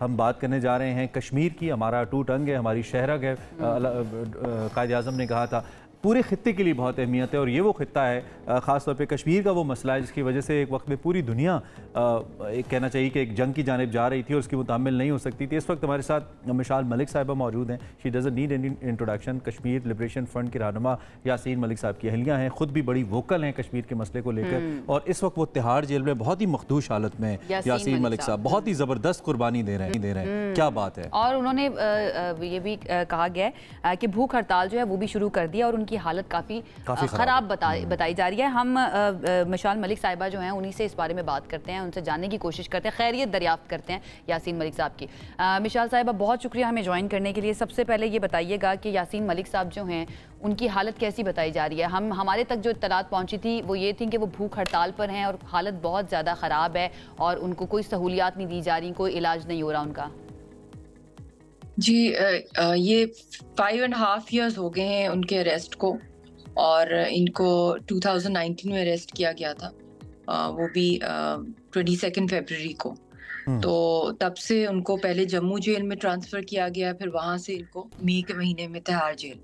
ہم بات کرنے جا رہے ہیں کشمیر کی. ہمارا اٹوٹ انگ ہے, ہماری شہرگ ہے. قائد اعظم نے کہا تھا پورے خطے کے لیے بہت اہمیت ہے, اور یہ وہ خطہ ہے خاص طور پہ کشمیر کا وہ مسئلہ ہے جس کی وجہ سے ایک وقت میں پوری دنیا ایک کہنا چاہیے کہ ایک جنگ کی جانب جا رہی تھی اور اس کی متحمل نہیں ہو سکتی تھی. اس وقت ہمارے ساتھ مشال ملک صاحبہ موجود ہیں. She doesn't need any introduction. Kashmir liberation front کے رہنما یاسین ملک صاحب کی اہلیہ ہیں, خود بھی بڑی ووکل ہیں کشمیر کے مسئلے کو لے کر, اور اس وقت وہ تہاڑ جیل میں بہت ہی مخدوش حالت میں. یاسین ملک صاحب بہت ہی زبردست قربانی دے رہے ہیں, کیا بات ہے. اور انہوں نے یہ بھی کہا گیا ہے کہ بھوک ہڑتال جو ہے وہ بھی شروع کر دی اور ان کی حالت کافی خراب بتائی جا رہی ہے. ہم مشال ملک صاحبہ جو ہیں انہی سے اس بارے میں بات کرتے ہیں, ان سے جاننے کی کوشش کرتے ہیں, خیریت دریافت کرتے ہیں یاسین ملک صاحب کی. مشال صاحبہ بہت شکریہ ہمیں جوائن کرنے کے لیے. سب سے پہلے یہ بتائیے گا کہ یاسین ملک صاحب جو ہیں ان کی حالت کیسی بتائی جا رہی ہے. ہمارے تک جو اطلاعات پہنچی تھی وہ یہ تھی کہ وہ بھوک ہڑتال پر ہیں اور حالت بہت زیادہ خراب ہے اور ان کو کوئی سہولیات نہیں دی جا رہی, کوئی علاج نہیں ہو رہا ان کا. جی یہ 5.5 ایئرز ہو گئے ہیں ان کے اریسٹ کو, اور ان کو 2019 میں اریسٹ کیا گیا تھا, وہ بھی 22 فیبروری کو. تو تب سے ان کو پہلے جموں جیل میں ٹرانسفر کیا گیا, پھر وہاں سے ان کو مئی کے مہینے میں تہاڑ جیل,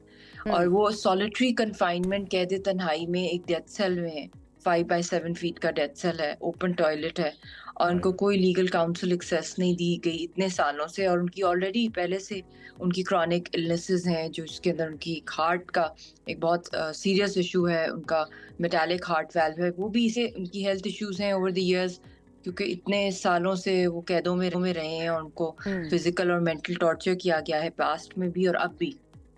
اور وہ سولیٹری کنفائنمنٹ قید تنہائی میں ایک ڈیتھ سیل میں ہے. 5x7 فیٹ کا ڈیتھ سیل ہے, اوپن ٹوائلٹ ہے, اور ان کو کوئی لیگل کاؤنسل ایکسیس نہیں دی گئی اتنے سالوں سے. اور ان کی آلریڈی پہلے سے ان کی کرونک النیسز ہیں جو اس کے اندر ان کی ہارٹ کا ایک بہت سیریس ایشو ہے, ان کا میٹالک ہارٹ ویلو ہے, وہ بھی اسے ان کی ہیلتھ ایشوز ہیں اوور دی ایئرز, کیونکہ اتنے سالوں سے وہ قیدوں میں رہے ہیں اور ان کو فزیکل اور مینٹل ٹارچر کیا گیا ہے پاسٹ میں بھی اور اب بھی.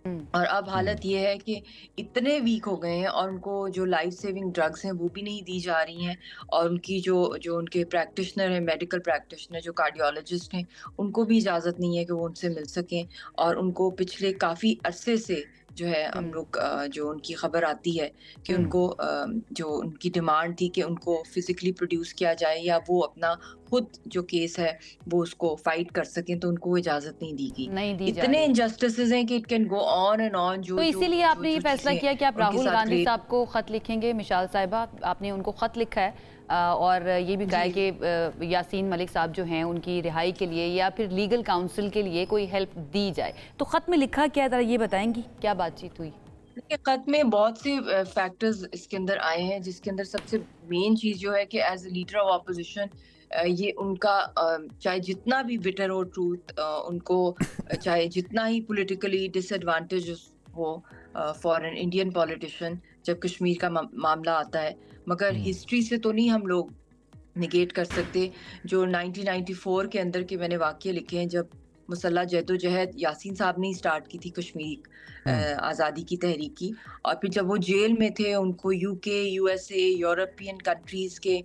اور اب حالت یہ ہے کہ اتنے ویک ہو گئے ہیں اور ان کو جو لائف سیونگ ڈرگس ہیں وہ بھی نہیں دی جا رہی ہیں, اور ان کی جو ان کے پریکٹیشنر ہیں, میڈیکل پریکٹیشنر جو کارڈیولوجسٹ ہیں, ان کو بھی اجازت نہیں ہے کہ وہ ان سے مل سکیں. اور ان کو پچھلے کافی عرصے سے جو ہے ہم لوگ جو ان کی خبر آتی ہے کہ ان کو جو ان کی ڈیمانڈ تھی کہ ان کو فزیکلی پروڈیوس کیا جائے یا وہ اپنا خود جو کیس ہے وہ اس کو فائٹ کر سکیں, تو ان کو اجازت نہیں دی گئی. اتنے انجسٹسز ہیں کہ it can go on and on. تو اسی لیے آپ نے یہ فیصلہ کیا کہ آپ راہل گاندھی صاحب کو خط لکھیں گے. مشال صاحبہ آپ نے ان کو خط لکھا ہے اور یہ بھی کہا ہے کہ یاسین ملک صاحب جو ہیں ان کی رہائی کے لیے یا پھر لیگل کاؤنسل کے لیے کوئی ہیلپ دی جائے. تو خط میں لکھا کیا, ذرا یہ بتائیں گی کیا بات چیت ہوئی؟ خط میں بہت سے فیکٹرز اس کے اندر آئے ہیں, جس کے اندر سب سے مین چیز جو ہے کہ as a leader of opposition یہ ان کا چاہے جتنا بھی بٹر ہو ٹروتھ, ان کو چاہے جتنا ہی پولیٹیکلی ڈس ایڈوانٹیج ہو فار این انڈین پولیٹیشین جب کشمیر کا معاملہ آتا ہے, مگر ہسٹری سے تو نہیں ہم لوگ نگیٹ کر سکتے جو 1994 کے اندر کے میں نے واقعے لکھے ہیں جب مسلح جدوجہد یاسین صاحب نے اسٹارٹ کی تھی کشمیر آزادی کی تحریک کی, اور پھر جب وہ جیل میں تھے ان کو یو کے, U S A, European countries کے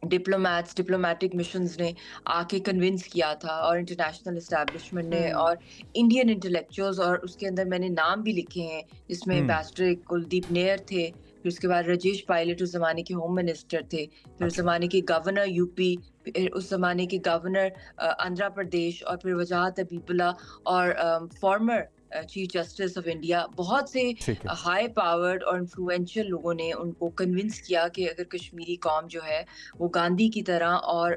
ڈپلومیٹک مشنز نے آ کے کنونس کیا تھا, اور انٹرنیشنل اسٹیبلشمنٹ نے, اور انڈین انٹلیکچوئلز, اور اس کے اندر میں نے نام بھی لکھے ہیں جس میں ایمبیسڈر کلدیپ نیر تھے, پھر اس کے بعد راجیش پائلٹ اس زمانے کے ہوم منسٹر تھے, پھر اس زمانے کے گورنر یو پی, پھر اس زمانے کے گورنر آندھرا پردیش, اور پھر وجاہت حبیب اللہ, اور farmer chief justice of India. بہت سے ہائی پاورڈ اور انفلوئنشل لوگوں نے ان کو کنونس کیا کہ اگر کشمیری قوم جو ہے وہ گاندھی کی طرح اور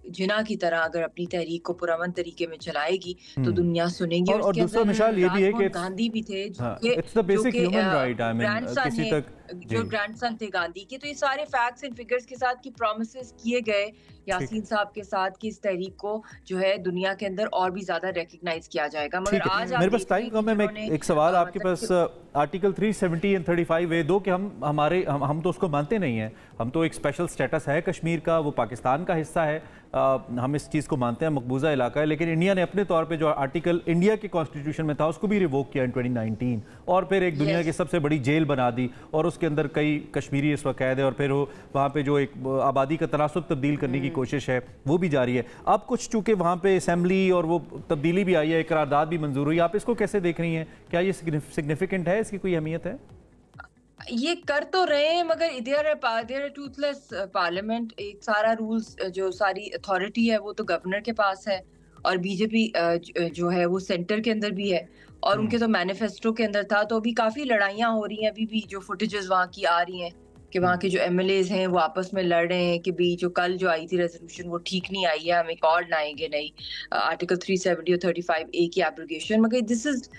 جناح کی طرح اگر اپنی تحریک کو پرامن طریقے میں چلائے گی تو دنیا سنے گی. اور دوسرا مثال یہ بھی ہے کہ گاندھی بھی تھے جو گرینڈ سن تھے گاندھی کے. تو یہ سارے فیکٹس اینڈ فگرز کے ساتھ کی پرومسز کیے گئے یاسین صاحب کے ساتھ کہ اس تحریک کو جو ہے دنیا کے اندر اور بھی زیادہ ریکگنائز کیا جائے گا. مگر آج میرے پاس ٹائم کم ہے, میں ایک سوال آپ کے پاس آرٹیکل 370 اور 35A دو کہ ہم تو اس کو مانتے نہیں ہیں, ہم تو ایک اسپیشل سٹیٹس ہے کشمیر کا, وہ پاکستان کا حصہ ہے, ہم اس چیز کو مانتے ہیں, مقبوضہ علاقہ ہے, لیکن انڈیا نے اپنے طور پہ جو آرٹیکل انڈیا کے کانسٹیٹیوشن میں تھا اس کو بھی ریووک کیا 2019, اور پھر ایک دنیا کی سب سے بڑی جیل بنا دی, اور اس کے اندر کئی کشمیری اس وقت قید ہے, اور پھر وہاں پہ جو ایک آبادی کا تناسب تبدیل کرنے کی کوشش ہے وہ بھی جاری ہے. اب کچھ چونکہ وہاں پہ اسمبلی اور وہ تبدیلی بھی آئی ہے, قرارداد بھی منظور ہوئی, آپ اس کو کیسے دیکھ رہی ہیں؟ کیا یہ سگنیفیکنٹ ہے, اس کی کوئی اہمیت ہے؟ یہ کر تو رہے ہیں مگر ادھر ٹوتھ لیس پارلیمنٹ, ایک سارا رولز جو ساری اتھارٹی ہے وہ تو گورنر کے پاس ہے, اور بی جے پی جو ہے وہ سینٹر کے اندر بھی ہے, اور ان کے تو مینیفیسٹو کے اندر تھا. تو ابھی کافی لڑائیاں ہو رہی ہیں ابھی بھی, جو فوٹیجز وہاں کی آ رہی ہیں कि वहाँ के जो MLAs हैं वो आपस में लड़ रहे हैं कि भी जो कल जो आई थी रेजोल्यूशन वो ठीक नहीं आई है, हम एक और लाएंगे नई आर्टिकल 370 और 35A की एब्रोगेशन। मगर दिस इज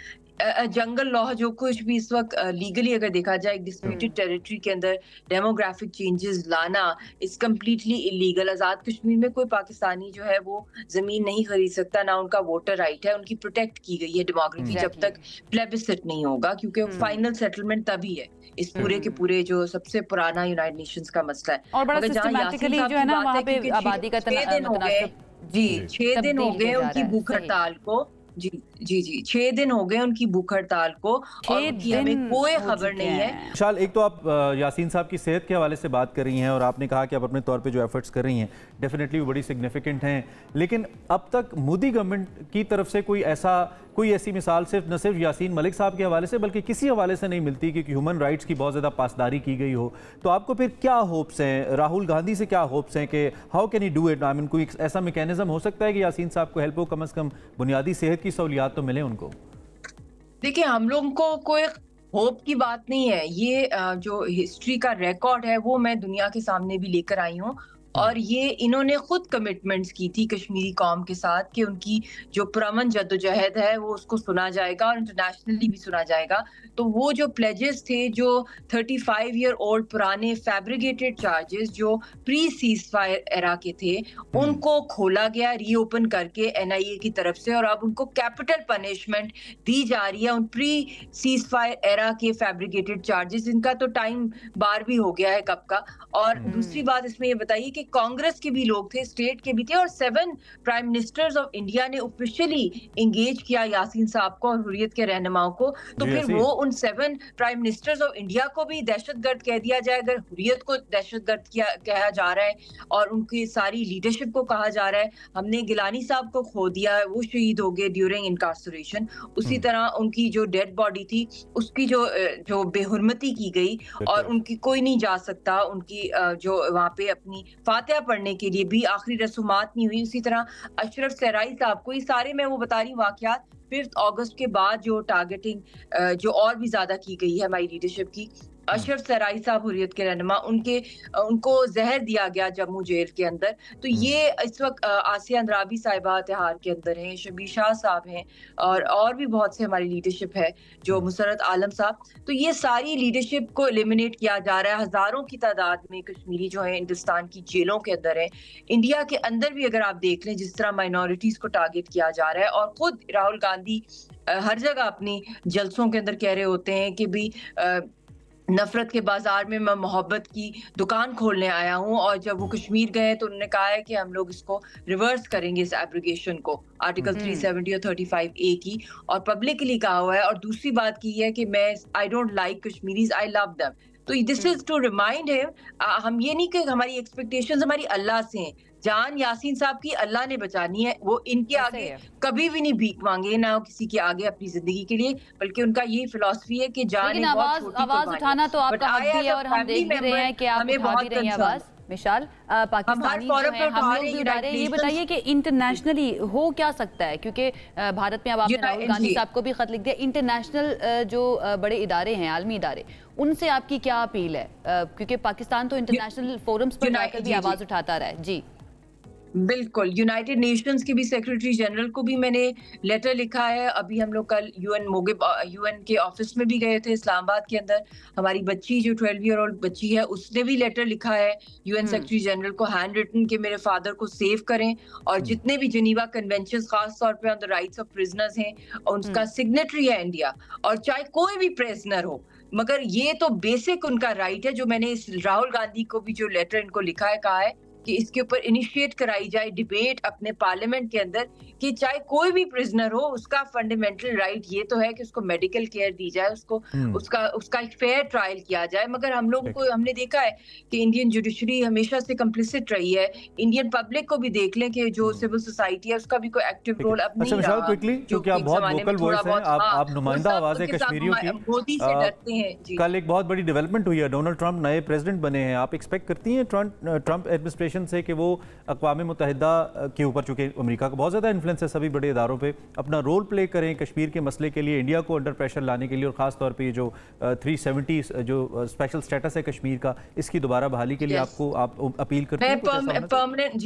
जंगल लॉ, जो कुछ भी इस वक्त लीगली अगर देखा जाए डिस्प्यूटेड टेरिटरी के अंदर डेमोग्राफिक चेंजेस लाना is completely illegal. Azad Kashmir में कोई पाकिस्तानी जो है वो जमीन नहीं खरीद सकता, ना उनका वोटर राइट है, उनकी प्रोटेक्ट की गई है डेमोग्राफी जब तक प्लेबिसिट नहीं होगा, क्योंकि फाइनल सेटलमेंट तभी है इस पूरे के पूरे जो सबसे पुराना यूनाइटेड नेशंस का मसला है। और बड़ा सिस्टमैटिकली जो है ना वहाँ पे आबादी का 6 दिन हो गए, जी 6 दिन हो गए उनकी भूख हड़ताल को, जी 6 दिन हो गए उनकी भूख हड़ताल को और उनकी हमें कोई खबर नहीं है। विशाल, एक तो आप यासीन साहब की सेहत के हवाले से बात कर रही हैं और आपने कहा कि आप अपने तौर पे जो एफर्ट्स कर रही हैं डेफिनेटली वो बड़ी सिग्निफिकेंट हैं, लेकिन अब तक मोदी गवर्नमेंट की तरफ से कोई ऐसी मिसाल न सिर्फ यासीन मलिक साहब के हवाले से बल्कि किसी हवाले से नहीं मिलती कि ह्यूमन राइट्स की बहुत ज़्यादा पासदारी की गई हो। तो आपको फिर क्या होप्स हैं, राहुल गांधी से क्या होप्स हैं कि how can he do it? I mean कोई ऐसा मैकेनिज्म हो सकता है कि यासीन साहब को हेल्प हो, कम से कम बुनियादी सेहत की सहूलियात तो मिले उनको? देखिए, हम लोगों को कोई होप की बात नहीं है, ये जो हिस्ट्री का रिकॉर्ड है वो मैं दुनिया के सामने भी लेकर आई हूँ और ये इन्होंने खुद कमिटमेंट्स की थी कश्मीरी कौम के साथ कि उनकी जो पुरअमन जद्दोजहद है वो उसको सुना जाएगा और इंटरनेशनली भी सुना जाएगा। तो वो जो प्लेजेस थे, जो 35 ईयर ओल्ड पुराने फैब्रिकेटेड चार्जेस जो प्री सीज फायर एरा के थे, उनको खोला गया रीओपन करके NIA की तरफ से, और अब उनको कैपिटल पनिशमेंट दी जा रही है उन प्री सीज फायर एरा के फैब्रिकेटेड चार्जेस, इनका तो टाइम बार भी हो गया है कब का। और दूसरी बात इसमें ये बताइए कि कांग्रेस के भी लोग थे, स्टेट के भी थे, और 7 प्राइम मिनिस्टर्स ऑफ इंडिया ने ऑफिशियली एंगेज किया यासीन साहब को और हुर्रियत के रहनुमाओं को। तो फिर वो उन 7 प्राइम मिनिस्टर्स ऑफ इंडिया को भी दहशतगर्द कह दिया जाए अगर हुर्रियत को दहशतगर्द कहा जा रहा है और उनकी सारी लीडरशिप को कहा जा रहा है। हमने गिलानी साहब को खो दिया, वो शहीद हो गए ड्यूरिंग इनकार्सरेशन। उसी तरह उनकी जो डेड बॉडी थी उसकी जो बेहुरमती की गई और उनकी कोई नहीं जा सकता, उनकी जो वहाँ पे अपनी फातिहा पढ़ने के लिए भी आखिरी रसूमात नहीं हुई। उसी तरह अशरफ सहराई साहब को, ये सारे मैं वो बता रही हूँ वाकयात 5 अगस्त के बाद जो टारगेटिंग जो और भी ज्यादा की गई है हमारी लीडरशिप की। अशरफ सहराई साहब हुर्रियत के रहनुमा, उनको जहर दिया गया जम्मू जेल के अंदर। तो ये इस वक्त आसिया अंद्राबी साहिबा तिहाड़ के अंदर हैं, शबीर शाह साहब हैं और भी बहुत से हमारी लीडरशिप है, जो मुसरत आलम साहब। तो ये सारी लीडरशिप को एलिमिनेट किया जा रहा है। हजारों की तादाद में कश्मीरी जो है हिंदुस्तान की जेलों के अंदर है। इंडिया के अंदर भी अगर आप देख लें जिस तरह माइनॉरिटीज को टारगेट किया जा रहा है, और खुद राहुल गांधी हर जगह अपनी जलसों के अंदर कह रहे होते हैं कि भी नफरत के बाजार में मैं मोहब्बत की दुकान खोलने आया हूं। और जब वो कश्मीर गए तो उन्होंने कहा है कि हम लोग इसको रिवर्स करेंगे, इस एब्रोगेशन को, आर्टिकल 370 और 35A की, और पब्लिकली कहा हुआ है। और दूसरी बात की है कि मैं I don't like Kashmiris, I love them. तो this is to remind him, हम ये नहीं कि हमारी एक्सपेक्टेशंस हमारी अल्लाह से हैं। जान यासीन साहब की अल्लाह ने बचानी है, वो इनके आगे कभी भी नहीं भीख मांगे, ना किसी के आगे अपनी जिंदगी के लिए, बल्कि उनका यही फिलॉसफी है कि जान आवाज उठाना तो आपका हक भी है और हम देख भी रहे हैं कि आप उठा भी रही हैं आवाज। मिशाल, पाकिस्तानी जो है हम लोग भी उठा रहे हैं। ये बताइए कि इंटरनेशनली हो क्या सकता है, क्योंकि भारत में अब आपने राहुल गांधी साहब को भी खत लिख दिया, इंटरनेशनल जो बड़े इदारे हैं, आलमी इदारे, उनसे आपकी क्या अपील है? क्योंकि पाकिस्तान तो इंटरनेशनल फोरम्स पर जाकर भी आवाज उठाता रहा है। जी बिल्कुल, यूनाइटेड नेशंस के भी सेक्रेटरी जनरल को भी मैंने लेटर लिखा है। अभी हम लोग कल यूएन के ऑफिस में भी गए थे इस्लामाबाद के अंदर। हमारी बच्ची जो 12 ईयर ओल्ड बच्ची है, उसने भी लेटर लिखा है यूएन सेक्रेटरी जनरल को, हैंड रिटन, कि मेरे फादर को सेव करें। और जितने भी जिनीवा कन्वेंशन खास तौर पे on the rights of prisoners हैं, उनका सिग्नेटरी है इंडिया, और चाहे कोई भी प्रिजनर हो, मगर ये तो बेसिक उनका राइट है। जो मैंने इस राहुल गांधी को भी जो लेटर इनको लिखा है, कहा है कि इसके ऊपर इनिशिएट कराई जाए डिबेट अपने पार्लियामेंट के अंदर, कि चाहे कोई भी प्रिजनर हो, उसका फंडामेंटल राइट ये तो है कि उसको मेडिकल केयर दी जाए, उसको उसका एक फेयर ट्रायल किया जाए। मगर हम लोगों को, हमने देखा है कि इंडियन जुडिशरी हमेशा से कंप्लिसिट रही है। इंडियन पब्लिक को भी देख लें कि जो सिविल सोसाइटी है उसका भी कोई एक्टिव रोल अब नहीं रहा। क्योंकि आप बहुत वोकल वॉइस हैं, आप नुमाइंदा आवाज है कश्मीरियों की, मोदी से डरते हैं। कल एक बहुत बड़ी डेवलपमेंट हुई है, डोनाल्ड ट्रंप नए प्रेसिडेंट बने हैं। आप एक्सपेक्ट करती हैं ट्रंप एडमिनिस्ट्रेशन कन्वर्सेशन से कि वो अक़वाम मुत्तहिदा के ऊपर, चूँकि अमेरिका का बहुत ज़्यादा इन्फ्लुएंस है सभी बड़े इदारों पे, अपना रोल प्ले करें कश्मीर के मसले के लिए, इंडिया को अंडर प्रेशर लाने के लिए, और ख़ास तौर पे ये जो 370 जो स्पेशल स्टेटस है कश्मीर का, इसकी दोबारा बहाली के लिए आपको आप अपील करते हैं? परमानेंट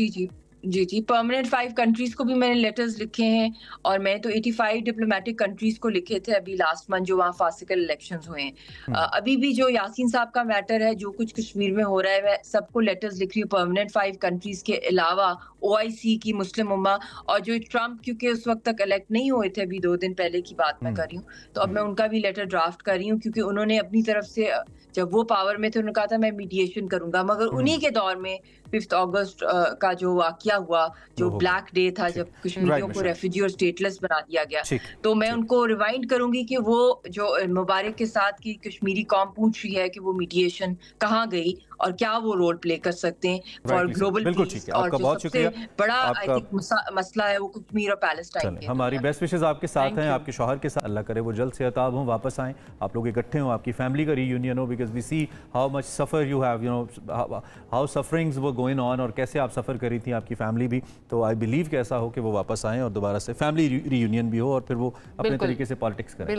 जी परमानेंट 5 कंट्रीज को भी मैंने लेटर्स लिखे हैं, और मैं तो 85 डिप्लोमेटिक कंट्रीज को लिखे थे अभी लास्ट मंथ जो वहाँ फासिकल इलेक्शंस हुए हैं। अभी भी जो यासीन साहब का मैटर है, जो कुछ कश्मीर में हो रहा है, मैं सबको लेटर्स लिख रही हूँ परमानेंट 5 कंट्रीज के अलावा OIC की मुस्लिम उम्मा, और जो ट्रम्प क्योंकि उस वक्त तक इलेक्ट नहीं हुए थे, अभी 2 दिन पहले की बात मैं कर रही हूँ, तो अब मैं उनका भी लेटर ड्राफ्ट कर रही हूँ, क्योंकि उन्होंने अपनी तरफ से जब वो पावर में थे उन्होंने कहा था मैं मीडिएशन करूंगा, मगर उन्हीं के दौर में 5 अगस्त का जो वाकया हुआ, जो ब्लैक डे था जब कश्मीरियों को रेफ्यूजी और स्टेटलेस बना दिया गया, तो मैं उनको रिवाइंड करूंगी कि वो जो मुबारक के साथ की कश्मीरी कौम पूछ रही है कि वो मीडिएशन कहाँ गई और क्या वो रोल प्ले कर सकते हैं फॉर ग्लोबल पीस। और जो सबसे बड़ा आई थिंक मसला है वो कश्मीर और पैलेस्टाइन के। हमारी बेस्ट विशेस आपके साथ हैं, आपके शौहर के साथ, अल्लाह करे वो जल्द सेहताब हों, वापस आएँ, आप लोग इकट्ठे हों, आपकी फैमिली का रीयूनियन हो, because we see how much suffer you have, you know how sufferings वो गोइंग ऑन, और कैसे आप सफ़र करी थी, आपकी फैमिली भी। तो आई बिलीव कि ऐसा हो कि वो वापस आएँ और दोबारा से फैमिली रीयूनियन भी हो, और फिर वो अपने तरीके से पॉलिटिक्स करें।